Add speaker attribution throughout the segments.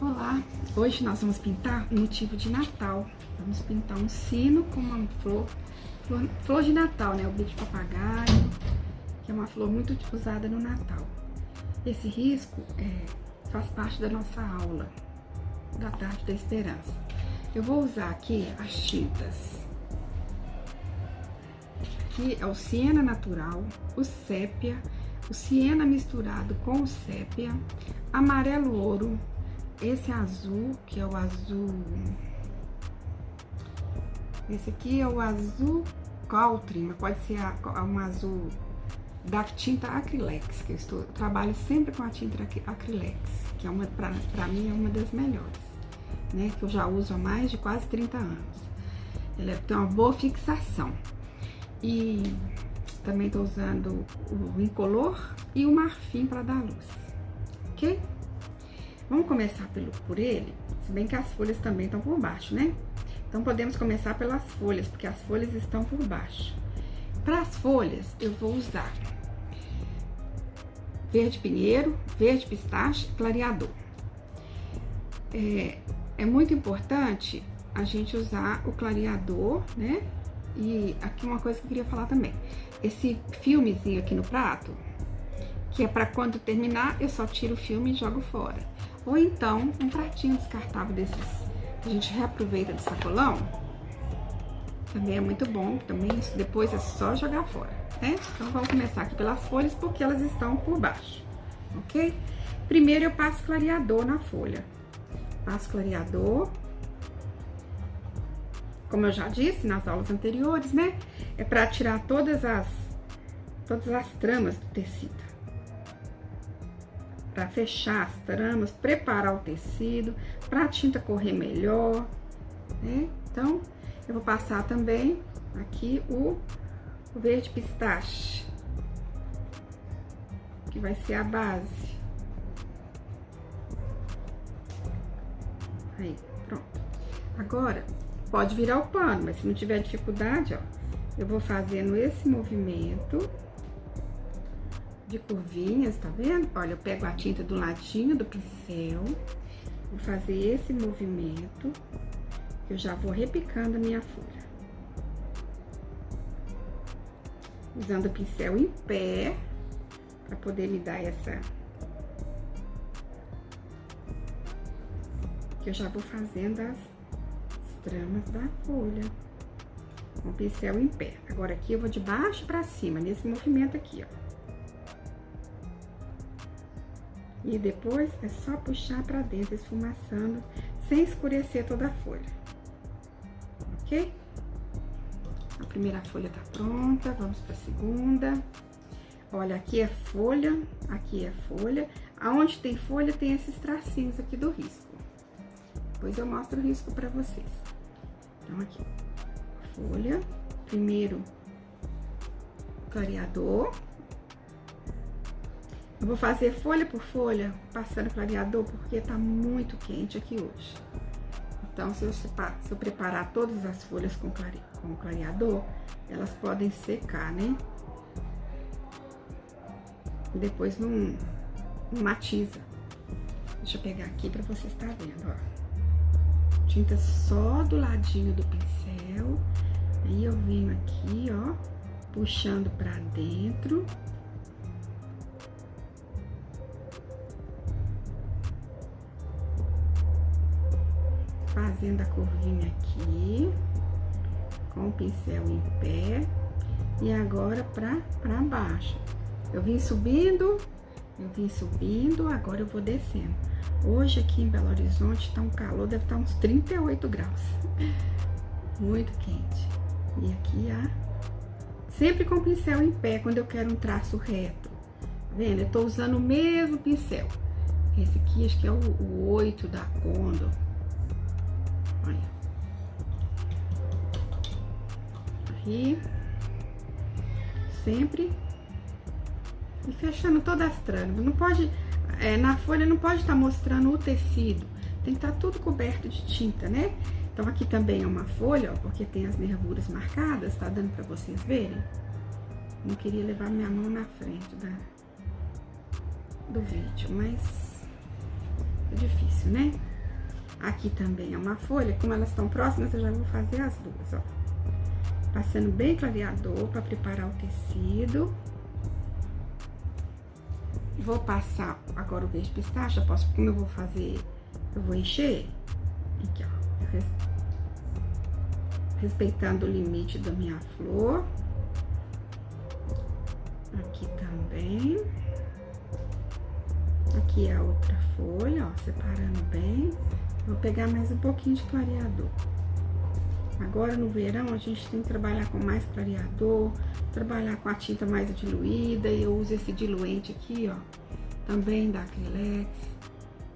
Speaker 1: Olá, hoje nós vamos pintar um motivo de Natal. Vamos pintar um sino com uma flor de Natal, né? O bico de papagaio, que é uma flor muito usada no Natal. Esse risco faz parte da nossa aula da Tarde da Esperança. Eu vou usar aqui as tintas. Aqui é o siena natural, o sépia, o siena misturado com o sépia, amarelo ouro, esse azul, que é o azul... Esse aqui é o azul Caltrim, mas pode ser um azul da tinta Acrylex, que eu trabalho sempre com a tinta Acrylex, que é pra mim é uma das melhores, né? Que eu já uso há mais de quase 30 anos. Ela tem uma boa fixação. E também tô usando o incolor e o marfim para dar luz, ok? Vamos começar por ele, se bem que as folhas também estão por baixo, né? Então podemos começar pelas folhas, porque as folhas estão por baixo. Para as folhas, eu vou usar verde pinheiro, verde pistache, clareador. É muito importante a gente usar o clareador, né? E aqui uma coisa que eu queria falar também. Esse filmezinho aqui no prato, que é para quando terminar, eu só tiro o filme e jogo fora. Ou então, um pratinho descartável desses que a gente reaproveita do sacolão, também é muito bom. Também depois é só jogar fora, né? Então, vamos começar aqui pelas folhas, porque elas estão por baixo, ok? Primeiro, eu passo clareador na folha. Passo clareador. Como eu já disse nas aulas anteriores, né? É para tirar todas as tramas do tecido. Para fechar as tramas, preparar o tecido, para a tinta correr melhor, né? Então, eu vou passar também aqui o verde pistache, que vai ser a base. Aí, pronto. Agora, pode virar o pano, mas se não tiver dificuldade, ó, eu vou fazendo esse movimento de curvinhas, tá vendo? Olha, eu pego a tinta do ladinho do pincel, vou fazer esse movimento, eu já vou repicando a minha folha. Usando o pincel em pé, pra poder me dar essa... Que eu já vou fazendo as tramas da folha, com o pincel em pé. Agora aqui eu vou de baixo pra cima, nesse movimento aqui, ó. E depois é só puxar pra dentro, esfumaçando, sem escurecer toda a folha, ok? A primeira folha tá pronta, vamos pra segunda. Olha, aqui é folha, aqui é folha. Aonde tem folha tem esses tracinhos aqui do risco. Depois eu mostro o risco pra vocês. Então, aqui, folha, primeiro clareador. Eu vou fazer folha por folha, passando clareador, porque tá muito quente aqui hoje. Então, se eu preparar todas as folhas com clareador, elas podem secar, né? E depois não matiza. Deixa eu pegar aqui pra vocês estarem vendo, ó. Tinta só do ladinho do pincel, aí eu venho aqui, ó, puxando pra dentro. Fazendo a curvinha aqui, com o pincel em pé, e agora pra baixo. Eu vim subindo, agora eu vou descendo. Hoje aqui em Belo Horizonte tá um calor, deve estar uns 38 graus. Muito quente. E aqui, sempre com o pincel em pé, quando eu quero um traço reto. Tá vendo? Eu tô usando o mesmo pincel. Esse aqui, acho que é o 8 da Condor. Olha. Aí. Sempre. E fechando todas as tramas. Não pode... na folha não pode estar mostrando o tecido, tem que estar tudo coberto de tinta, né? Então aqui também é uma folha, ó, porque tem as nervuras marcadas, tá dando pra vocês verem? Não queria levar minha mão na frente do vídeo, mas muito difícil, né? Aqui também é uma folha, como elas estão próximas, eu já vou fazer as duas, ó. Passando bem clareador para preparar o tecido. Vou passar agora o verde pistache, como eu vou fazer, eu vou encher. Aqui, ó. Respeitando o limite da minha flor. Aqui também. Aqui é a outra folha, ó, separando bem. Vou pegar mais um pouquinho de clareador. Agora no verão a gente tem que trabalhar com mais clareador, trabalhar com a tinta mais diluída, e eu uso esse diluente aqui, ó, também da Acrylex,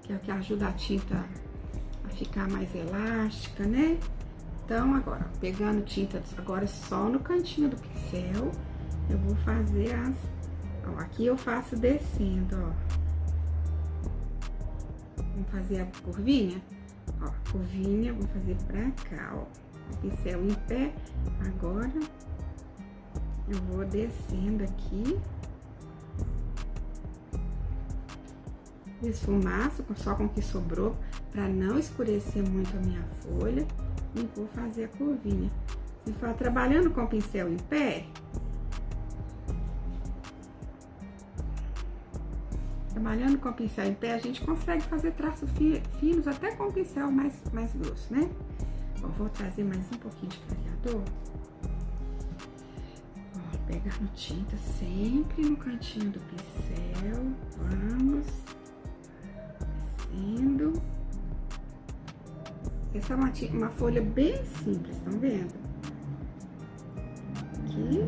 Speaker 1: que é o que ajuda a tinta a ficar mais elástica, né? Então agora, ó, pegando tinta agora só no cantinho do pincel, eu vou fazer as... Ó, aqui eu faço descendo, ó. Vamos fazer a curvinha? Ó, curvinha, vou fazer pra cá, ó. O pincel em pé, agora eu vou descendo aqui, esfumaço só com o que sobrou, para não escurecer muito a minha folha, e vou fazer a curvinha. Se for trabalhando com o pincel em pé, a gente consegue fazer traços finos até com o pincel mais grosso, né? Bom, vou trazer mais um pouquinho de clareador. Ó, pegando tinta sempre no cantinho do pincel. Vamos. Descendo. Essa é uma folha bem simples, estão vendo? Aqui.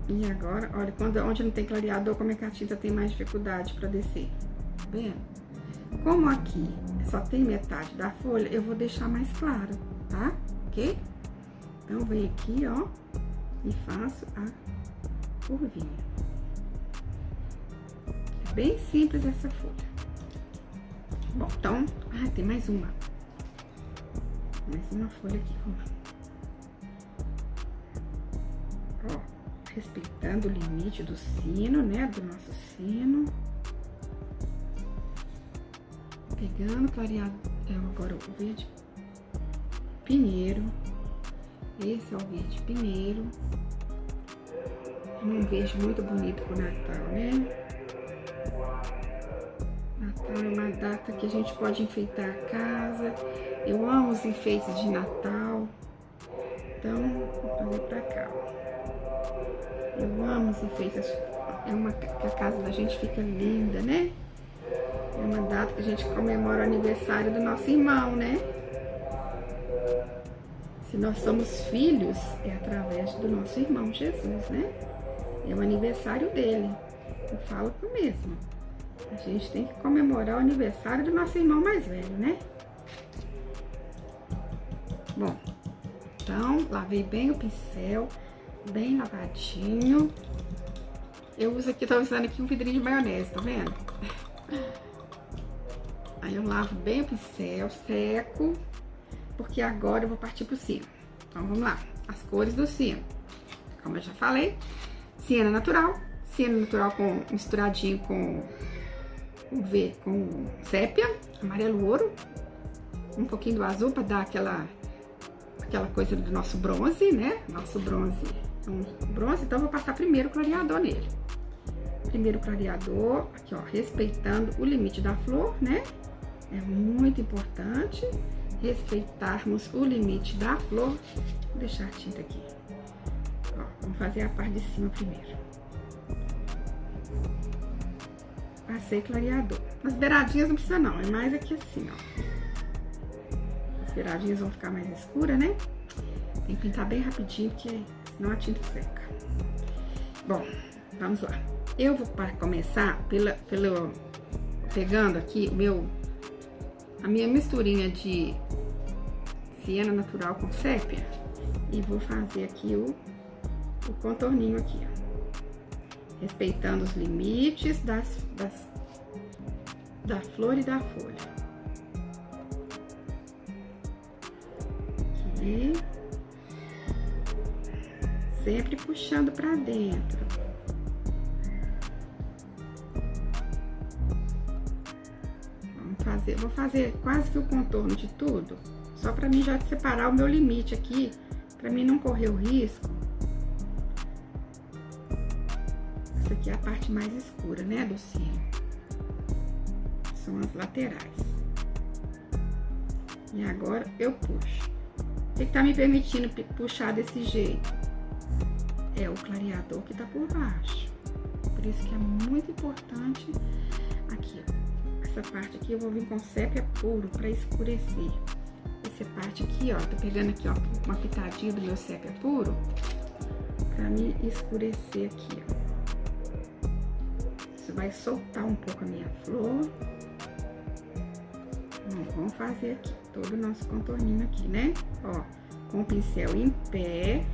Speaker 1: E agora, olha, onde não tem clareador, como é que a tinta tem mais dificuldade para descer? Tá vendo? Como aqui só tem metade da folha, eu vou deixar mais claro, tá? Ok? Então, venho aqui, ó, e faço a curvinha. É bem simples essa folha. Bom, então... Ah, tem mais uma. Mais uma folha aqui, vamos lá. Ó, respeitando o limite do sino, né? Do nosso sino. Pegando clareado, agora o verde pinheiro. Esse é o verde pinheiro. Um verde muito bonito pro Natal, né? Natal é uma data que a gente pode enfeitar a casa. Eu amo os enfeites de Natal. Então, vou fazer pra cá, ó. Eu amo os enfeites. Que a casa da gente fica linda, né? É uma data que a gente comemora o aniversário do nosso irmão, né? Se nós somos filhos, é através do nosso irmão Jesus, né? É o aniversário dele. Eu falo por mesmo. A gente tem que comemorar o aniversário do nosso irmão mais velho, né? Bom, então, lavei bem o pincel, bem lavadinho. Eu uso aqui, tô usando aqui um vidrinho de maionese, tá vendo? Aí eu lavo bem o pincel, seco, porque agora eu vou partir pro sino. Então, vamos lá. As cores do sino. Como eu já falei, siena natural misturadinho com sépia, amarelo ouro, um pouquinho do azul para dar aquela coisa do nosso bronze, né? Nosso bronze é um bronze, então eu vou passar primeiro o clareador nele. Primeiro clareador, aqui ó, respeitando o limite da flor, né? É muito importante respeitarmos o limite da flor. Vou deixar a tinta aqui. Ó, vamos fazer a parte de cima primeiro. Passei clareador. Nas beiradinhas não precisa não, é mais aqui assim, ó. As beiradinhas vão ficar mais escuras, né? Tem que pintar bem rapidinho, porque senão a tinta seca. Bom, vamos lá. Eu vou começar pegando aqui a minha misturinha de siena natural com sépia e vou fazer aqui o contorninho aqui, ó. Respeitando os limites da flor e da folha. Aqui. Sempre puxando pra dentro. vou fazer quase que o contorno de tudo, só pra mim já separar o meu limite aqui, pra mim não correr o risco. Essa aqui é a parte mais escura, né, do cílio. São as laterais. E agora eu puxo. O que tá me permitindo puxar desse jeito? É o clareador que tá por baixo. Por isso que é muito importante aqui, ó. Essa parte aqui eu vou vir com sépia puro pra escurecer. Essa parte aqui, ó, tô pegando aqui, ó, uma pitadinha do meu sépia puro pra me escurecer aqui, ó. Isso vai soltar um pouco a minha flor. Vamos fazer aqui todo o nosso contorninho aqui, né? Ó, com o pincel em pé.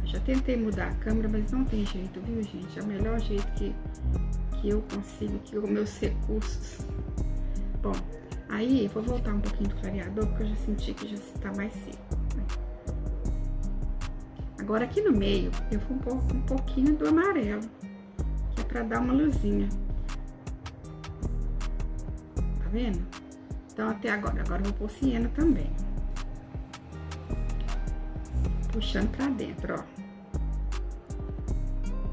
Speaker 1: Já tentei mudar a câmera, mas não tem jeito, viu, gente? É o melhor jeito que eu consigo aqui, os meus recursos. Bom, aí eu vou voltar um pouquinho do clareador, porque eu já senti que já está mais seco. Agora aqui no meio, eu vou pôr um pouquinho do amarelo, que é pra dar uma luzinha. Tá vendo? Então até agora eu vou pôr siena também. Puxando pra dentro, ó.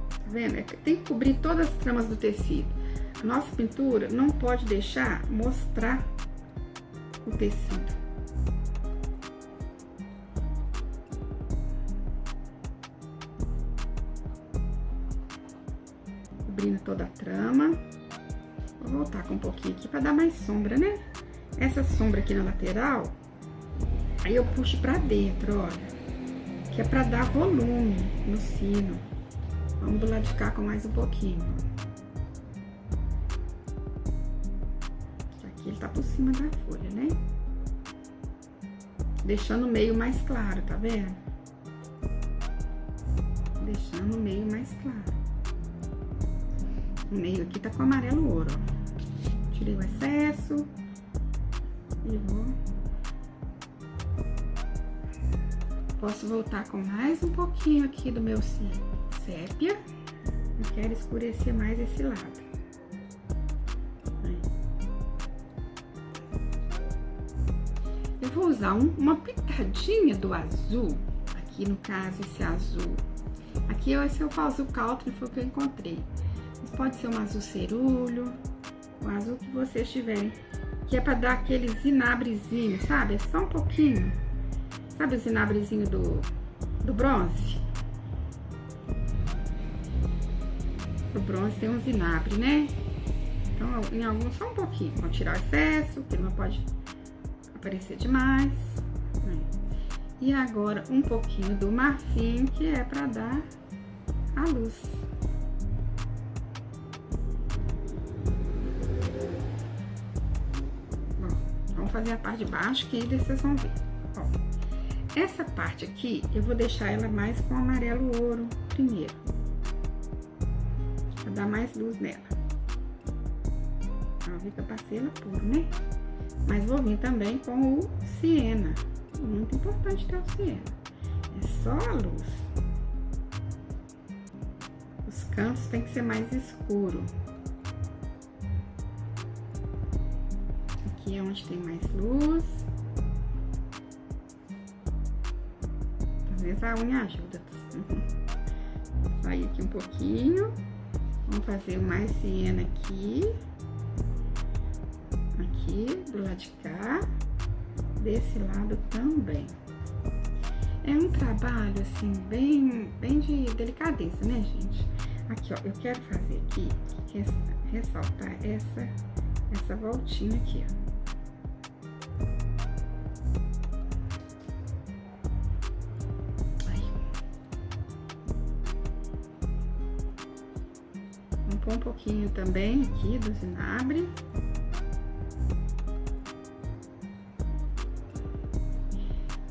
Speaker 1: Tá vendo? Tem que cobrir todas as tramas do tecido. A nossa pintura não pode deixar mostrar o tecido. Cobrindo toda a trama. Vou voltar com um pouquinho aqui pra dar mais sombra, né? Essa sombra aqui na lateral, aí eu puxo pra dentro, olha. Que é pra dar volume no sino. Vamos do lado de cá com mais um pouquinho. Aqui ele tá por cima da folha, né? Deixando o meio mais claro, tá vendo? Deixando o meio mais claro. O meio aqui tá com amarelo ouro, ó. Tirei o excesso. E vou... Posso voltar com mais um pouquinho aqui do meu sépia. Eu quero escurecer mais esse lado. Aí. Eu vou usar uma pitadinha do azul. Aqui no caso, esse azul. Aqui esse é o azul country, foi o que eu encontrei. Mas pode ser um azul cerulho, o azul que vocês tiverem. Que é pra dar aquele zinabrezinho, sabe? É só um pouquinho. Sabe o zinabrezinho do bronze? O bronze tem um zinabre, né? Então, em alguns só um pouquinho. Vou tirar o excesso, que não pode aparecer demais. E agora, um pouquinho do marfim, que é pra dar a luz. Bom, vamos fazer a parte de baixo, que aí vocês vão ver. Ó. Essa parte aqui, eu vou deixar ela mais com amarelo ouro primeiro. Pra dar mais luz nela. Ó, vi que eu passei ela puro, né? Mas vou vir também com o siena. Muito importante ter o siena. É só a luz. Os cantos tem que ser mais escuro. Aqui é onde tem mais luz. Às vezes a unha ajuda. Sair aqui um pouquinho. Vamos fazer mais siena aqui. Aqui, do lado de cá. Desse lado também. É um trabalho, assim, bem de delicadeza, né, gente? Aqui, ó, eu quero fazer aqui, ressaltar essa voltinha aqui, ó. Um pouquinho também aqui do zinabre.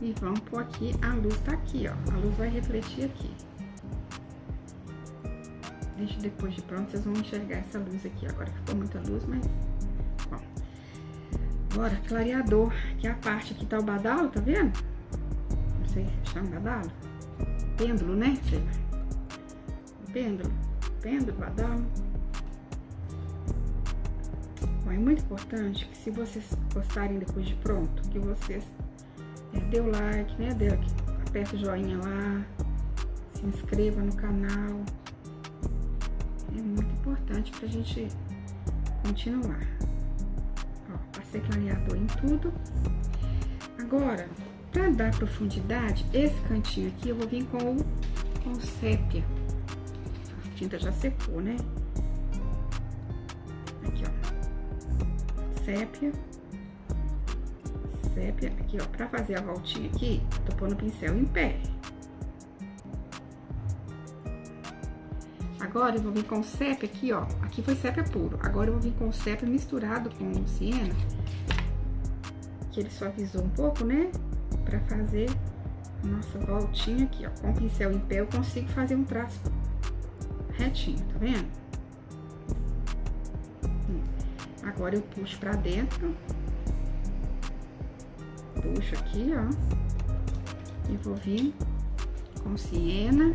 Speaker 1: E vamos pôr aqui, a luz tá aqui, ó. A luz vai refletir aqui. Deixa depois de pronto, vocês vão enxergar essa luz aqui. Agora ficou muita luz, mas... Bom. Agora, clareador, que é a parte aqui tá o badalo, tá vendo? Não sei se chama badalo. Pêndulo, né? Sei lá. Pêndulo, badalo. Bom, é muito importante que se vocês gostarem depois de pronto, que vocês dê o like, né? Aperta o joinha lá, se inscreva no canal. É muito importante pra gente continuar. Ó, passei clareador em tudo. Agora, pra dar profundidade, esse cantinho aqui eu vou vir com o sépia. A tinta já secou, né? Aqui, ó. Sépia. Aqui, ó. Pra fazer a voltinha aqui, tô pondo o pincel em pé. Agora eu vou vir com o sépia aqui, ó. Aqui foi sépia puro. Agora eu vou vir com o sépia misturado com o siena. Que ele suavizou um pouco, né? Pra fazer a nossa voltinha aqui, ó. Com o pincel em pé eu consigo fazer um traço retinho, tá vendo? Agora eu puxo pra dentro. Puxo aqui, ó. E vou vir com siena.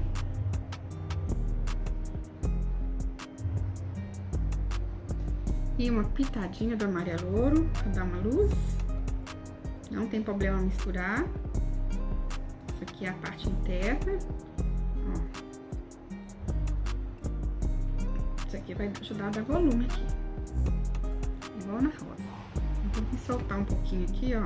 Speaker 1: E uma pitadinha do amarelo ouro, pra dar uma luz. Não tem problema misturar. Isso aqui é a parte interna. Ó. Isso aqui vai ajudar a dar volume aqui. Igual na rosa. Então, vou soltar um pouquinho aqui, ó.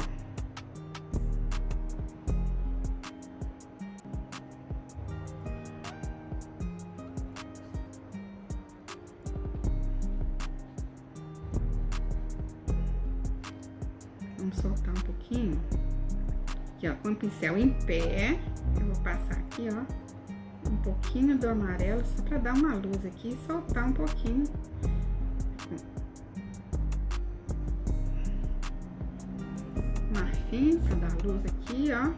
Speaker 1: Vamos soltar um pouquinho. Aqui, ó, com o pincel em pé, eu vou passar aqui, ó, um pouquinho do amarelo, só pra dar uma luz aqui e soltar um pouquinho. Marfim, pra dar luz aqui, ó.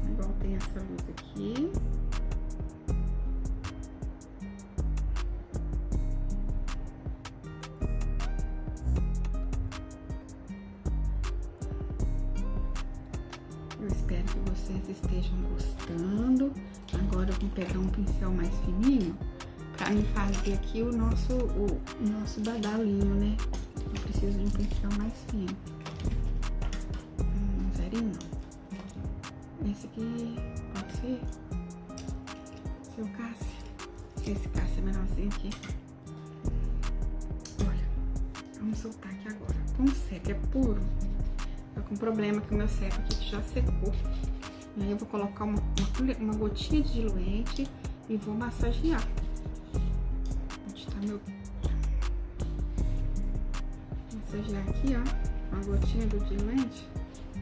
Speaker 1: Igual tem essa luz aqui. Eu espero que vocês estejam gostando. Agora eu vou pegar um pincel mais fininho pra me fazer aqui o nosso badalinho, né? Eu preciso de um pincel mais fino. Zerinho não. Esse aqui pode ser? Seu Cássio. Esse Cássio é menorzinho aqui. Olha, vamos soltar aqui agora. Com o sépia puro. Tô com problema que o meu sépia aqui já secou. E aí eu vou colocar uma gotinha de diluente e vou massagear. Onde tá meu... Massagear aqui, ó, uma gotinha do diluente,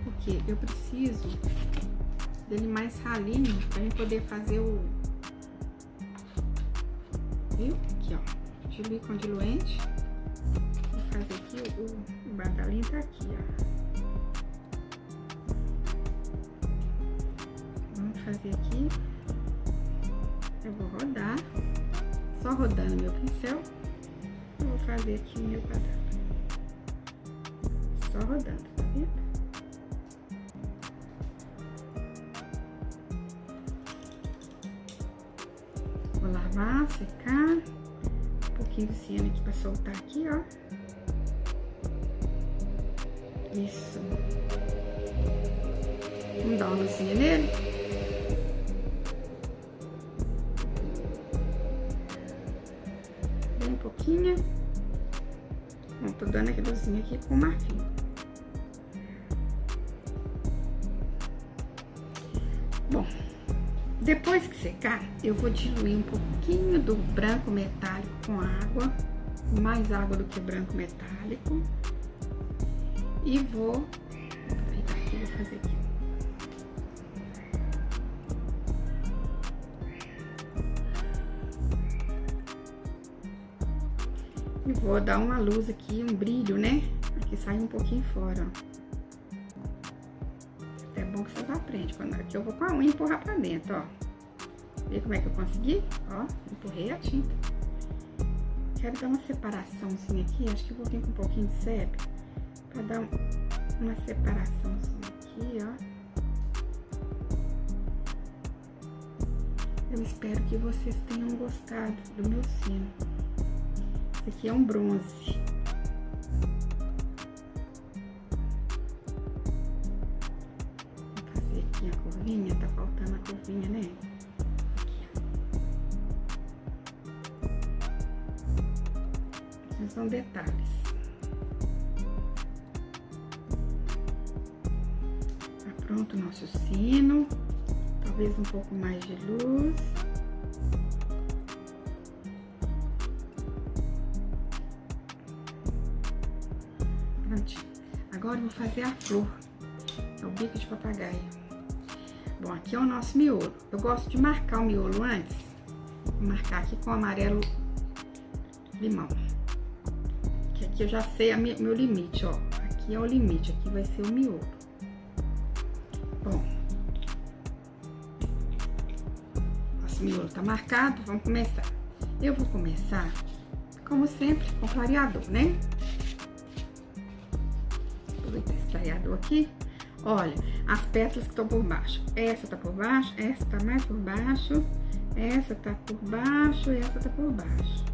Speaker 1: porque eu preciso dele mais ralinho pra gente poder fazer o... Viu? Aqui, ó, diluir com diluente. Vou fazer aqui, o badalinho tá aqui, ó. Fazer aqui, eu vou rodar, só rodando meu pincel, eu vou fazer aqui o meu quadrado, só rodando, tá vendo? Vou lavar, secar, um pouquinho de siena aqui pra soltar aqui, ó. Isso. Vamos dar uma luzinha nele. Pouquinho. Bom, tô dando aqui luzinha aqui com marfim. Bom, depois que secar, eu vou diluir um pouquinho do branco metálico com água, mais água do que branco metálico, e vou aproveitar aqui, vou fazer aqui. E vou dar uma luz aqui, um brilho, né? Aqui sai um pouquinho fora, ó. É bom que vocês aprendem. Quando aqui eu vou com a unha empurrar pra dentro, ó. Vê como é que eu consegui? Ó, empurrei a tinta. Quero dar uma separaçãozinha aqui. Acho que eu vou vir com um pouquinho de sépia pra dar uma separaçãozinha aqui, ó. Eu espero que vocês tenham gostado do meu sino. Esse aqui é um bronze. Vou fazer aqui a curvinha, tá faltando a curvinha, né? Aqui são detalhes. Tá pronto o nosso sino. Talvez um pouco mais de luz. Prontinho. Agora eu vou fazer a flor. É o bico de papagaio. Bom, aqui é o nosso miolo. Eu gosto de marcar o miolo antes. Vou marcar aqui com amarelo limão. Que aqui eu já sei meu limite, ó. Aqui é o limite, aqui vai ser o miolo. Bom, nosso miolo tá marcado, vamos começar. Eu vou começar, como sempre, com clareador, né? Aproveitar esse clareador aqui. Olha, as pétalas que estão por baixo. Essa tá por baixo, essa tá mais por baixo, essa tá por baixo e essa tá por baixo.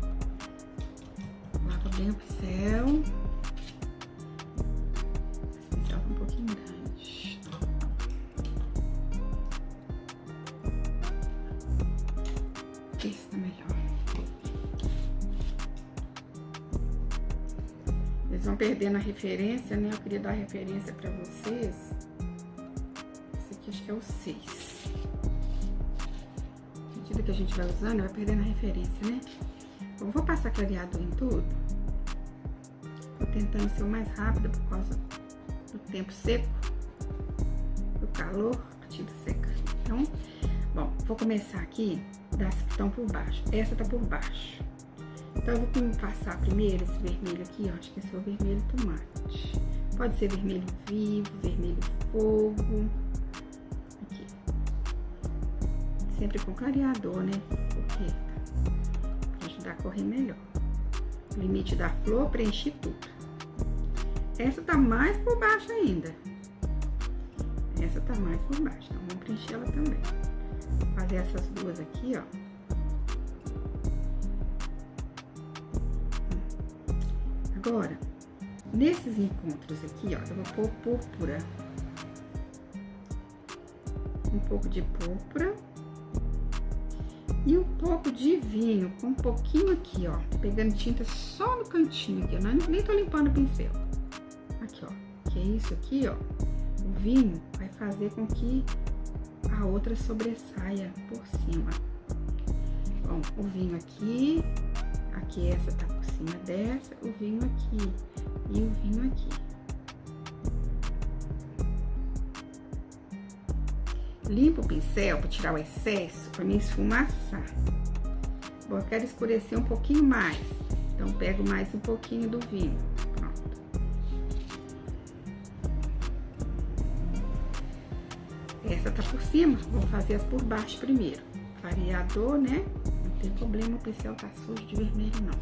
Speaker 1: Lava bem o pincel. Esse pincel tá um pouquinho grande. Esse tá melhor. Eles vão perdendo a referência, né? Eu queria dar referência pra vocês. Esse aqui acho que é o 6. À medida que a gente vai usando, vai perdendo a referência, né? Bom, vou passar clareador em tudo. Tô tentando ser o mais rápido por causa do tempo seco, do calor, a tinta seca. Então, bom, vou começar aqui das que estão por baixo. Essa tá por baixo. Então, eu vou passar primeiro esse vermelho aqui, ó. Acho que esse é o vermelho tomate. Pode ser vermelho vivo, vermelho fogo. Aqui. Sempre com clareador, né? Porque pra ajudar a correr melhor. O limite da flor, preenchi tudo. Essa tá mais por baixo ainda. Essa tá mais por baixo, então vamos preencher ela também. Vou fazer essas duas aqui, ó. Agora, nesses encontros aqui, ó, eu vou pôr púrpura. Um pouco de púrpura. E um pouco de vinho, com um pouquinho aqui, ó. Pegando tinta só no cantinho aqui, eu nem tô limpando o pincel. Aqui, ó. Que é isso aqui, ó. O vinho vai fazer com que a outra sobressaia por cima. Bom, o vinho aqui. Aqui essa tá por cima dessa, o vinho aqui e o vinho aqui. Limpo o pincel para tirar o excesso, para me esfumaçar. Bom, eu quero escurecer um pouquinho mais, então pego mais um pouquinho do vinho. Pronto. Essa tá por cima, vou fazer as por baixo primeiro. Clareador, né? Não tem problema, o pincel tá sujo de vermelho, não.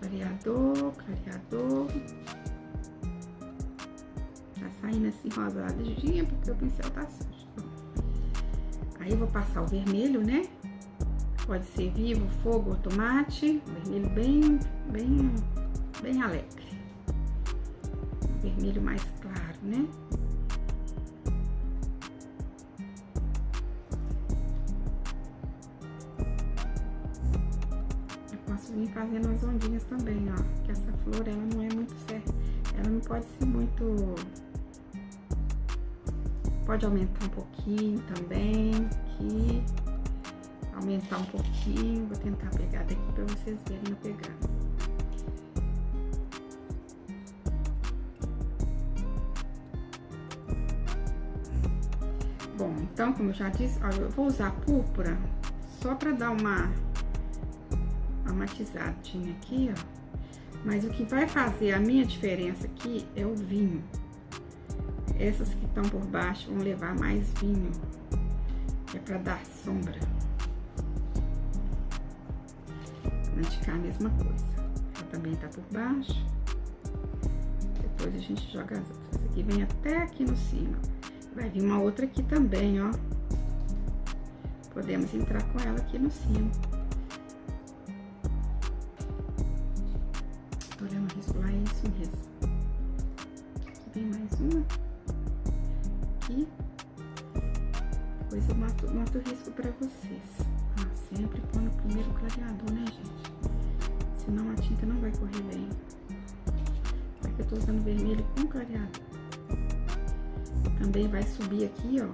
Speaker 1: Clareador, clareador. Tá saindo assim rosadinha porque o pincel tá sujo. Aí eu vou passar o vermelho, né? Pode ser vivo, fogo ou tomate. Vermelho bem alegre. Vermelho mais claro, né? Vim fazendo as ondinhas também, ó, que essa flor, ela não é muito certa, ela não pode ser muito, pode aumentar um pouquinho também, aqui, aumentar um pouquinho, vou tentar pegar daqui pra vocês verem eu pegando. Bom, então, como eu já disse, ó, eu vou usar púrpura só pra dar uma matizadinha aqui, ó. Mas o que vai fazer a minha diferença aqui é o vinho. Essas que estão por baixo vão levar mais vinho, que é pra dar sombra. Praticar a mesma coisa. Essa também tá por baixo. Depois a gente joga as outras. Essa aqui vem até aqui no cima. Vai vir uma outra aqui também, ó. Podemos entrar com ela aqui no cimo. crepuscular, é isso mesmo. Aqui vem mais uma. Aqui. Depois eu mato o risco pra vocês. Sempre põe no primeiro clareador, né, gente? Senão a tinta não vai correr bem. Aqui eu tô usando vermelho com clareador. Também vai subir aqui, ó.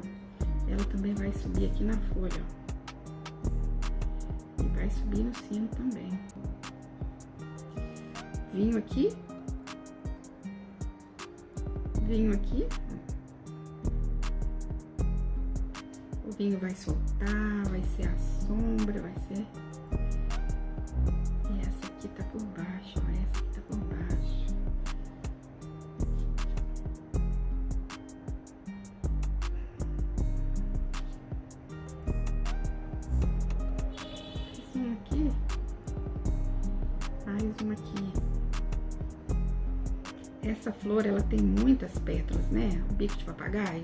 Speaker 1: Ela também vai subir aqui na folha, ó. E vai subir no sino também. Vinho aqui. Vinho aqui. O vinho vai soltar, vai ser a sombra, vai ser... E essa aqui tá por baixo, ó. Essa aqui tá por baixo. Mais uma aqui. Mais uma aqui. Essa flor, ela tem muitas pétalas, né? O bico de papagaio.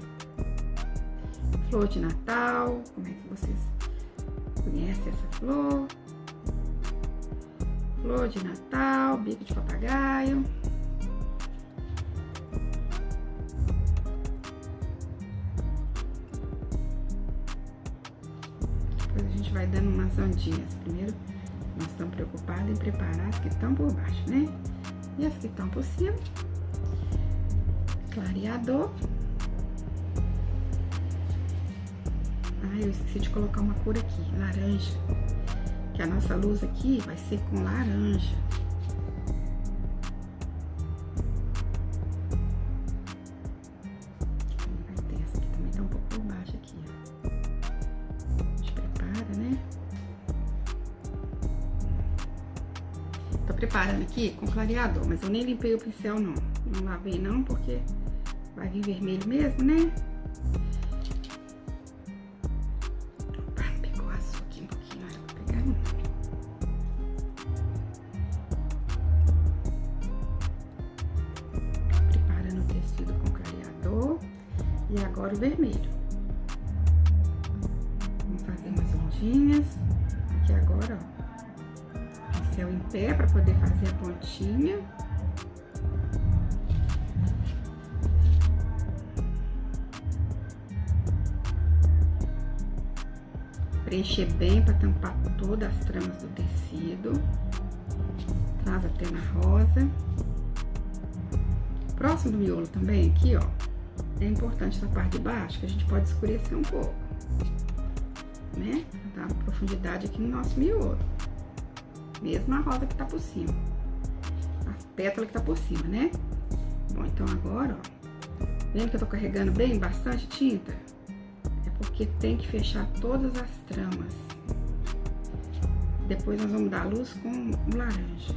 Speaker 1: Flor de Natal, como é que vocês conhecem essa flor? Flor de Natal, bico de papagaio. Depois a gente vai dando umas ondinhas. Primeiro, nós estamos preocupados em preparar as que estão por baixo, né? E as que estão por cima. Clareador. Eu esqueci de colocar uma cor aqui, laranja. Que a nossa luz aqui vai ser com laranja. Vai ter essa aqui também, tá um pouco por baixo aqui, ó. A gente prepara, né? Tô preparando aqui com clareador, mas eu nem limpei o pincel não. Não lavei não, porque vai vir vermelho mesmo, né? E agora o vermelho. Vamos fazer umas ondinhas. Aqui agora, ó. Pincel em pé para poder fazer a pontinha. Preencher bem para tampar todas as tramas do tecido. Traz até na rosa. Próximo do miolo também, aqui, ó. É importante essa parte de baixo, que a gente pode escurecer um pouco, né? Dar uma profundidade aqui no nosso miolo. Mesmo a rosa que tá por cima. As pétalas que tá por cima, né? Bom, então agora, ó. Vendo que eu tô carregando bem bastante tinta? É porque tem que fechar todas as tramas. Depois nós vamos dar luz com laranja.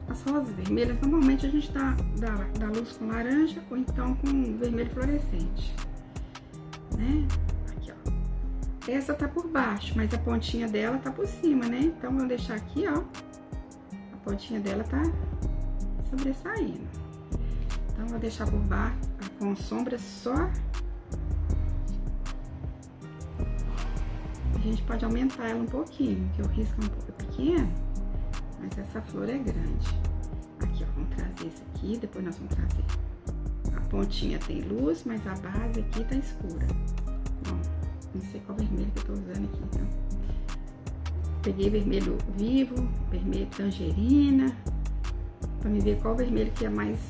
Speaker 1: As rosas vermelhas, normalmente a gente dá luz com laranja ou então com vermelho fluorescente, né? Aqui, ó. Essa tá por baixo, mas a pontinha dela tá por cima, né? Então, vamos deixar aqui, ó. A pontinha dela tá sobressaindo. Então, vou deixar por baixo, com sombra só. A gente pode aumentar ela um pouquinho, que o risco é um pouco pequeno. Mas essa flor é grande. Aqui, ó, vamos trazer esse aqui, depois nós vamos trazer. A pontinha tem luz, mas a base aqui tá escura. Bom, não sei qual vermelho que eu tô usando aqui, então. Peguei vermelho vivo, vermelho tangerina, pra me ver qual vermelho que é mais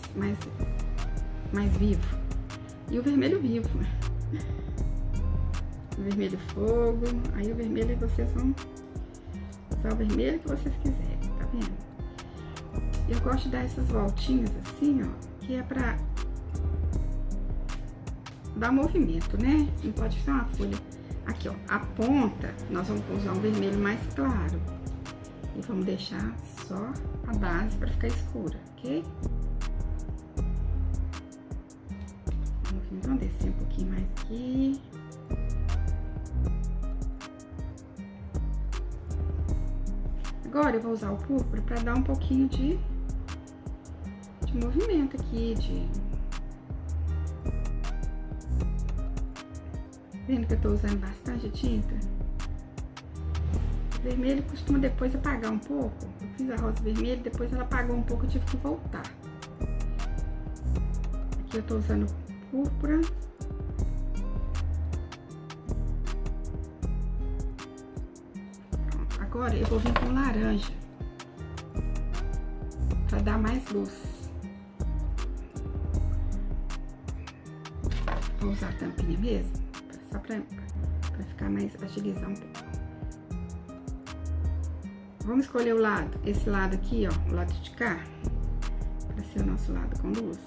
Speaker 1: vivo. E o vermelho vivo. O vermelho fogo, aí o vermelho vocês vão usar o vermelho que vocês quiserem. Tá vendo? Eu gosto de dar essas voltinhas assim, ó, que é pra dar movimento, né? Não pode ser uma folha. Aqui, ó, a ponta, nós vamos usar um vermelho mais claro. E vamos deixar só a base pra ficar escura, ok? Vamos descer um pouquinho mais aqui. Agora eu vou usar o púrpura para dar um pouquinho de movimento aqui, Vendo que eu tô usando bastante tinta? O vermelho costuma depois apagar um pouco, fiz a rosa vermelha, depois ela apagou um pouco, eu tive que voltar. Aqui eu tô usando púrpura. Pronto, agora eu vou vir com laranja, pra dar mais luz. Vou usar a tampinha mesmo, só pra ficar mais, agilizar um pouco. Vamos escolher o lado, esse lado aqui, ó, o lado de cá, pra ser o nosso lado com luz.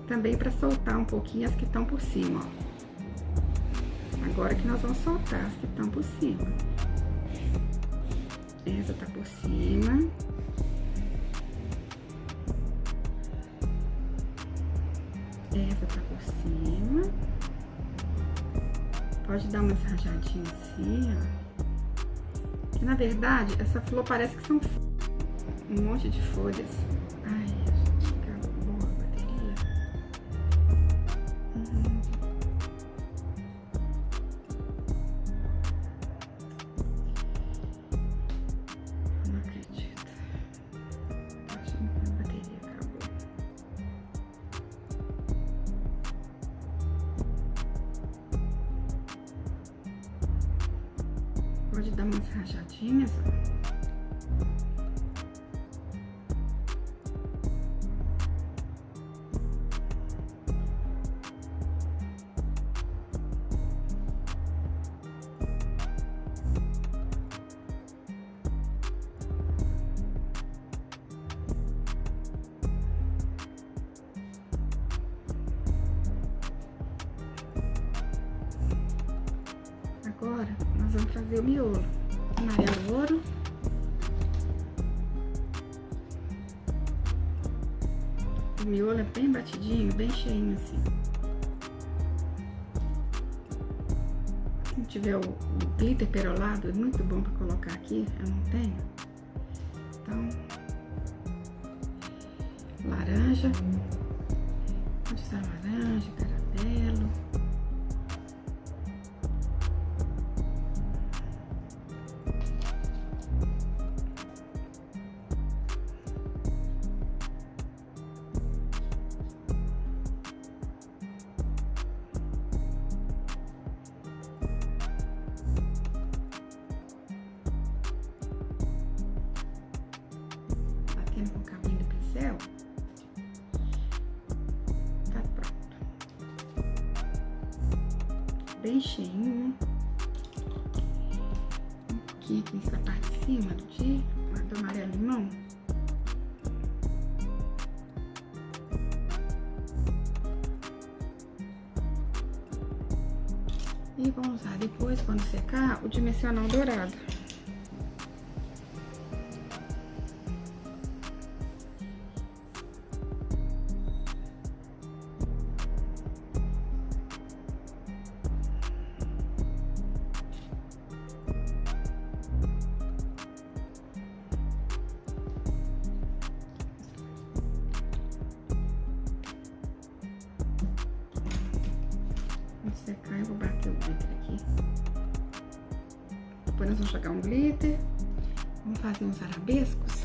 Speaker 1: Também pra soltar um pouquinho as que estão por cima, ó. Agora que nós vamos soltar as que estão por cima. Essa tá por cima. Essa tá por cima. Pode dar umas rajadinhas assim, ó. Que na verdade, essa flor parece que são um monte de folhas. Ai, gente, acabou a bateria. Não acredito. Tô achando que a bateria acabou. Pode dar umas rajadinhas, ó. Agora, nós vamos fazer o miolo. Amarelo ouro. O miolo é bem batidinho, bem cheinho assim. Se não tiver o glitter perolado, é muito bom pra colocar aqui, eu não tenho. Então, laranja. Pode usar laranja, caramelo. Com o cabinho do pincel, tá pronto. Bem cheinho. Um pouquinho aqui nessa parte de cima do amarelo limão. E vamos usar depois, quando secar, o dimensional dourado. Quando secar, eu vou bater o glitter aqui. Depois nós vamos jogar um glitter. Vamos fazer uns arabescos.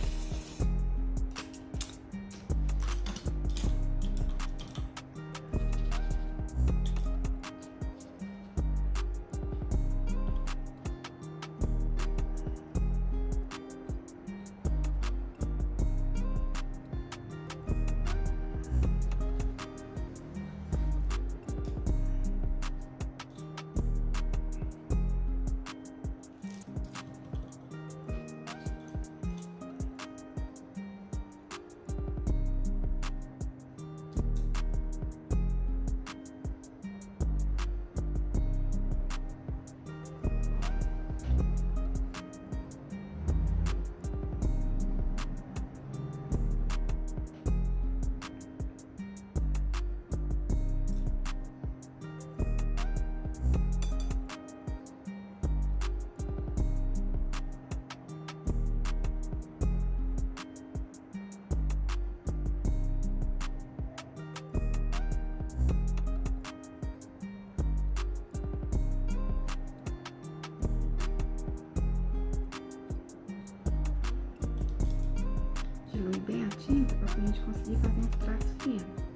Speaker 1: dilui bem a tinta para a gente conseguir fazer uns traços finos.